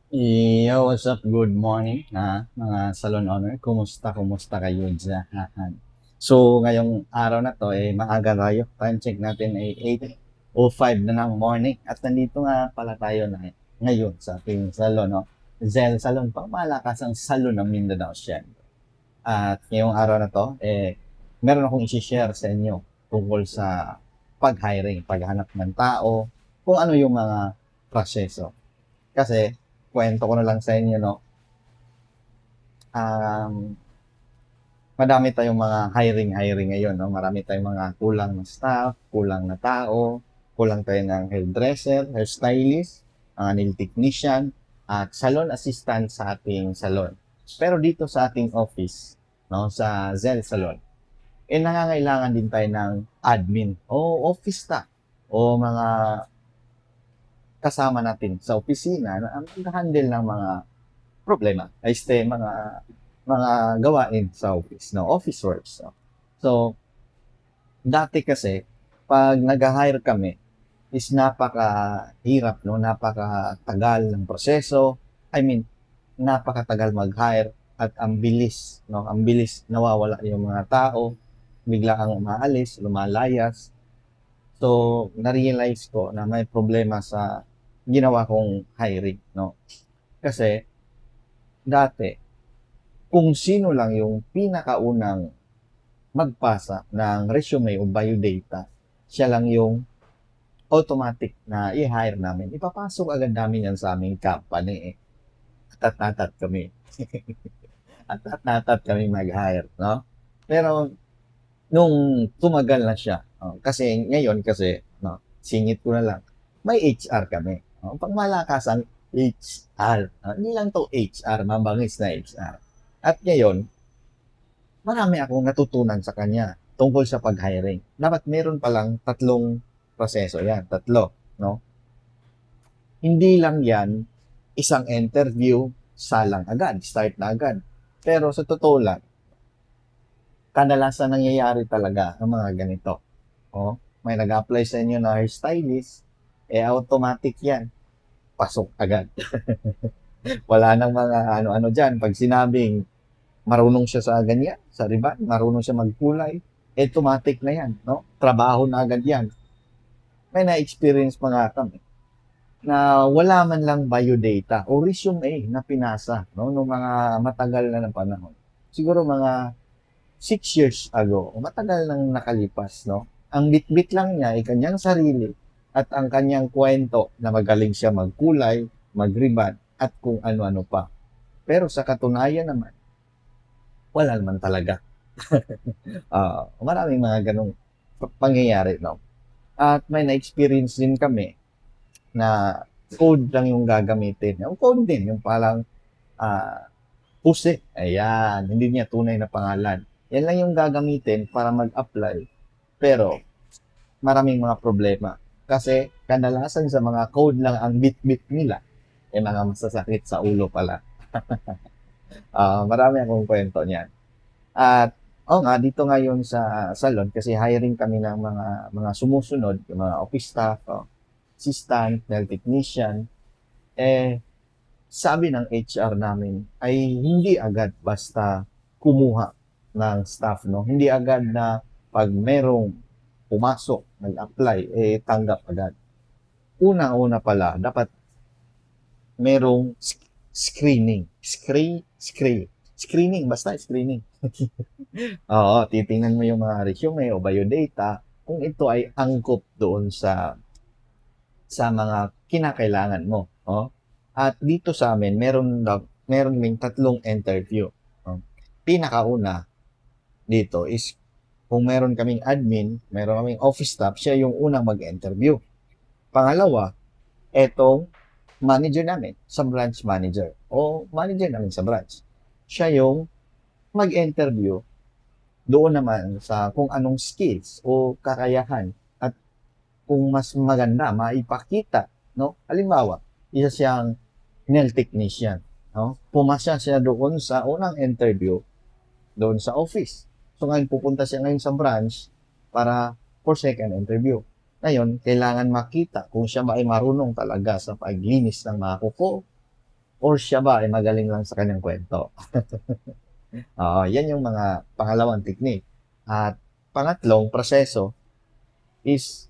What's up? Good morning, mga salon owner. Kumusta kayo dyan? So, ngayong araw na to, maaga tayo. Time check natin ay 8:05 na ng morning. At nandito nga pala tayo na ngayon sa ating salon, no? Zel Salon, pangmalakasang salon ng Mindanao, syempre. At ngayong araw na to, meron akong isi-share sa inyo tungkol sa pag-hiring, paghanap ng tao, kung ano yung mga proseso. Kasi, kwento ko na lang sa inyo, no? Um, Madami tayong mga hiring ngayon, no? Marami tayong mga kulang na staff, kulang na tao, kulang tayo ng hairdresser, hairstylist, nail technician, at salon assistant sa ating salon. Pero dito sa ating office, no, sa Zell Salon, nangangailangan din tayo ng admin o office staff o mga kasama natin sa opisina na mag-handle ng mga problema, mga gawain sa office, no? Office works, no? So, dati kasi, pag nag-hire kami, is napakahirap, no? Napakatagal ng proseso. I mean, napakatagal mag-hire at ang bilis, no? Ang bilis nawawala yung mga tao, bigla ang umaalis, lumalayas. So, na-realize ko na may problema sa ginawa kong hiring, no? Kasi, dati, kung sino lang yung pinakaunang magpasa ng resume o biodata, siya lang yung automatic na i-hire namin. Ipapasok agad namin yan sa aming company. Atat-atat kami. Atat-atat kami mag-hire, no? Pero nung tumagal na siya, kasi ngayon kasi, no, singit ko na lang, may HR kami. Pag malakasan, HR. Hindi lang to HR, mabangis na HR. At ngayon, marami akong natutunan sa kanya tungkol sa pag-hiring. Dapat meron palang tatlong proseso yan. Tatlo, no? Hindi lang yan isang interview, salang agad, start na agad. Pero sa totoo lang, kadalasan nangyayari talaga ang mga ganito. May nag-apply sa inyo na hairstylist, automatic yan. Pasok agad. Wala nang mga ano-ano dyan. Pag sinabing marunong siya sa ganyan, sa riban, marunong siya magkulay, automatic na yan, no? Trabaho na agad yan. May na-experience pa nga kami na wala man lang biodata o resume na pinasa, no? Nung mga matagal na ng panahon. Siguro mga 6 years ago, o matagal nang nakalipas, no? Ang bitbit lang niya ay kanyang sarili at ang kanyang kwento na magaling siya magkulay, magriban, at kung ano-ano pa. Pero sa katunayan naman, wala naman talaga. Maraming mga ganong pangyayari, no? At may na-experience din kami na code lang yung gagamitin. Yung code din, yung palang Puse. Ayan, hindi niya tunay na pangalan. Yan lang yung gagamitin para mag-apply. Pero maraming mga problema. Kasi kadalasan sa mga code lang ang bit-bit nila, mga masasakit sa ulo pala. Marami akong kwento niyan. At nga, dito ngayon sa salon, kasi hiring kami ng mga sumusunod, yung mga office staff, assistant, nail technician, sabi ng HR namin ay hindi agad basta kumuha ng staff, no? Hindi agad na pag merong pumasok, nag-apply, tanggap agad. Unang-una pala, dapat merong screening. Screening, basta screening. Oo, titingnan mo yung mga resume o biodata kung ito ay angkop doon sa mga kinakailangan mo. At dito sa amin, meron ding tatlong interview. Pinakauna dito is kung meron kaming admin, meron kaming office staff, siya yung unang mag-interview. Pangalawa, etong manager namin, sa branch manager o manager namin sa branch. Siya yung mag-interview doon naman sa kung anong skills o kakayahan at kung mas maganda maipakita, no? Halimbawa, isa siyang nail technician, no? Pumasa siya doon sa unang interview doon sa office. So ngayon pupunta siya ngayon sa branch para for second interview. Ngayon, kailangan makita kung siya ba ay marunong talaga sa paglinis ng mga kuko, or siya ba ay magaling lang sa kanyang kwento? Oo, yan yung mga pangalawang technique. At pangatlong proseso is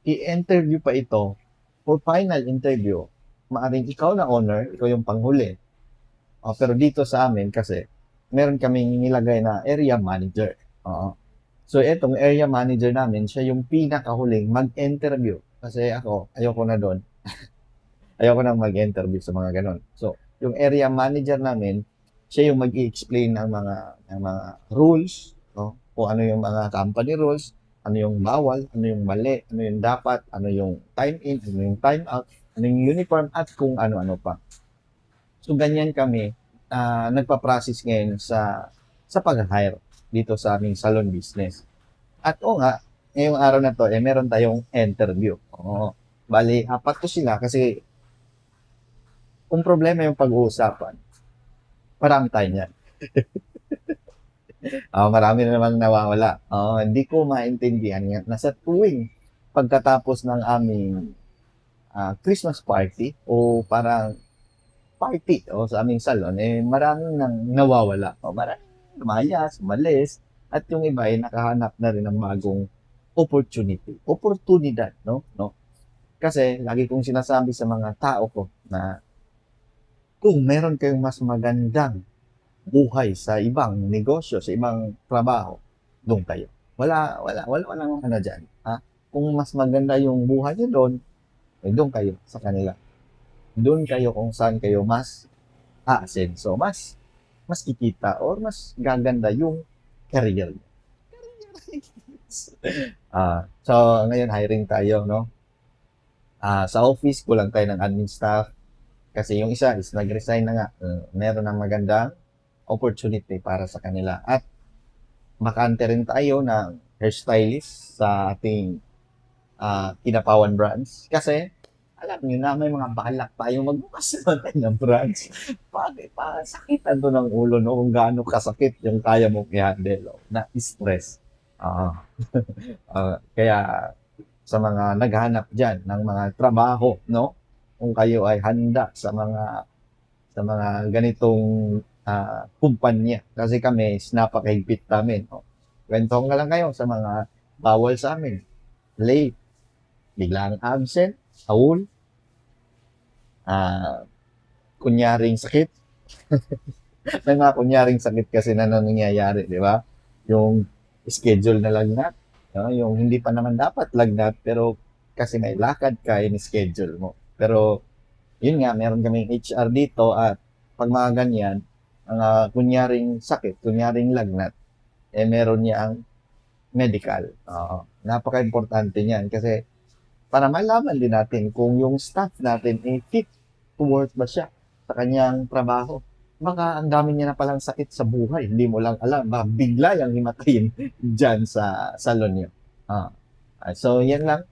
i-interview pa ito for final interview. Maaring ikaw na owner, ikaw yung panghuli. Pero dito sa amin kasi, meron kaming nilagay na area manager. Oo. So, etong area manager namin, siya yung pinakahuling mag-interview. Kasi ako, ayoko na doon. Ayoko nang mag-interview sa mga ganon. So, yung area manager namin, siya yung mag-i-explain ng mga rules, no? Kung ano yung mga company rules, ano yung bawal, ano yung mali, ano yung dapat, ano yung time in, ano yung time out, ano yung uniform, at kung ano-ano pa. So, ganyan kami nagpa-process ngayon sa pag-hire dito sa aming salon business. At oo nga, ngayong araw na to, meron tayong interview. Oo. Bali, apat to sila kasi kung problema yung pag-uusapan, marami tayo niyan. Marami na namang nawawala. Hindi ko maintindihan nga na sa tuwing pagkatapos ng aming Christmas party o parang party sa aming salon, maraming nang nawawala. Maraming lumayas, umalis, at yung iba ay nakahanap na rin ng bagong opportunity. Oportunidad, no? No? Kasi lagi kong sinasabi sa mga tao ko na kung meron kayong mas magandang buhay sa ibang negosyo, sa ibang trabaho, doon kayo. Walang ano dyan. Ha? Kung mas maganda yung buhay nyo doon, doon kayo sa kanila. Doon kayo kung saan kayo mas aasenso, mas kikita or mas gaganda yung career nyo. So, ngayon hiring tayo, no? Sa office, kulang tayo ng admin staff. Kasi yung isa is nag-resign na nga. Meron ng magandang opportunity para sa kanila. At makante rin tayo ng hairstylist sa ating Kinapawan branch. Kasi, alam nyo na, may mga balak tayo magbukas naman ng branch. Bakit? Sakitan to ng ulo, no? Kung gaano kasakit yung kaya mong i-handle, no? Na stress. Ah, kaya, sa mga naghahanap dyan ng mga trabaho, no? Kung kayo ay handa sa mga ganitong kumpanya. Kasi kami, napakahigpit namin. No? Kwentong ka lang kayo sa mga bawal sa amin. Late, biglang absent, awol, ah, kunyaring sakit. May mga kunyaring sakit kasi na nangyayari, di ba? Yung schedule na lagnat, no? Yung hindi pa naman dapat lagnat, pero kasi may lakad ka, in-schedule mo. Pero, yun nga, meron kaming HR dito at pag mga ganyan, ang kunyaring sakit, kunyaring lagnat, meron niya ang medical. Napaka-importante niyan kasi para malaman din natin kung yung staff natin ay fit to work ba siya sa kanyang trabaho. Baka ang dami niya na palang sakit sa buhay, hindi mo lang alam, baka bigla yung himatayin dyan sa salon niyo. So, yan lang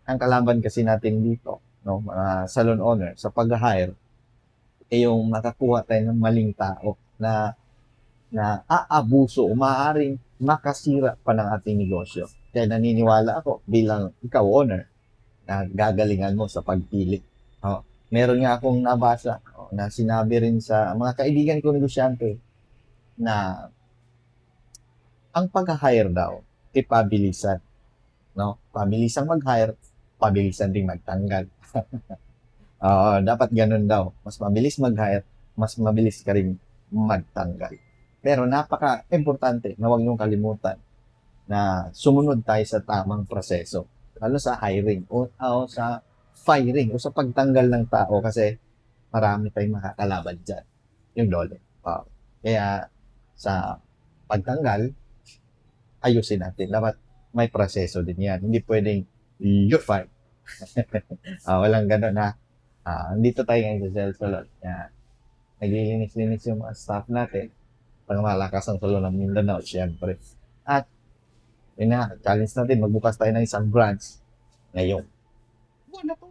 ang kalaban kasi natin dito, no, mga salon owner, sa pag-hire, yung makakuha tayo ng maling tao na aabuso o maaaring makasira pa ng ating negosyo. Kaya naniniwala ako bilang ikaw owner na gagalingan mo sa pagpili. Meron nga akong nabasa na sinabi rin sa mga kaibigan ko negosyante na ang pag-hire daw ay pabilisan. No? Pabilisan mag-hire, pabilisan din magtanggal. Dapat ganun daw. Mas mabilis mag-hire, mas mabilis ka rin magtanggal. Pero napaka-importante na huwag niyong kalimutan na sumunod tayo sa tamang proseso. Lalo sa hiring o sa firing o sa pagtanggal ng tao kasi marami tayong makakalaban dyan. Yung lolo. Kaya sa pagtanggal, ayusin natin. Dapat may proseso din yan. Hindi pwedeng you're fired. Walang ganun ha. Dito tayo ngayon sa Cell Salon. Naglilinis-linis yung mga staff natin. Pang malakas ang salon ng Mindanao, syempre. At, yun na, challenge natin, magbukas tayo ng isang branch ngayon. Buwan na to.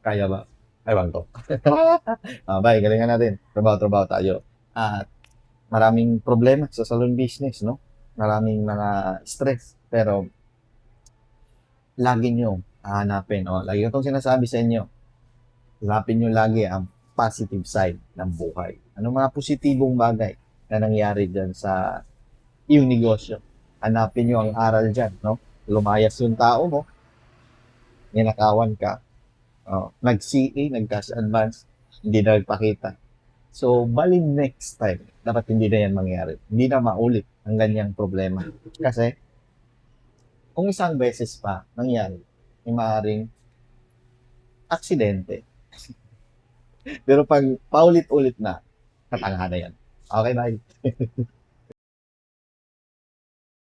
Kaya ba? Ewan ko. Bye, galingan natin. Trabaho-trabaho tayo. At, maraming problema sa salon business, no? Maraming mga stress. Pero, lagi nyo hahanapin. Lagi ko itong sinasabi sa inyo. Hanapin nyo lagi ang positive side ng buhay. Anong mga positibong bagay na nangyari dyan sa iyong negosyo? Hanapin nyo ang aral dyan, no? Lumayas yung tao mo, ninakawan ka, nag-CA, nag-cash advance, hindi na nagpakita. So, bali next time, dapat hindi na yan mangyari. Hindi na maulit ang ganyang problema. Kasi, kung isang beses pa nangyari, may maaaring aksidente. Pero pag paulit-ulit na, katanga na yan. Okay, bye.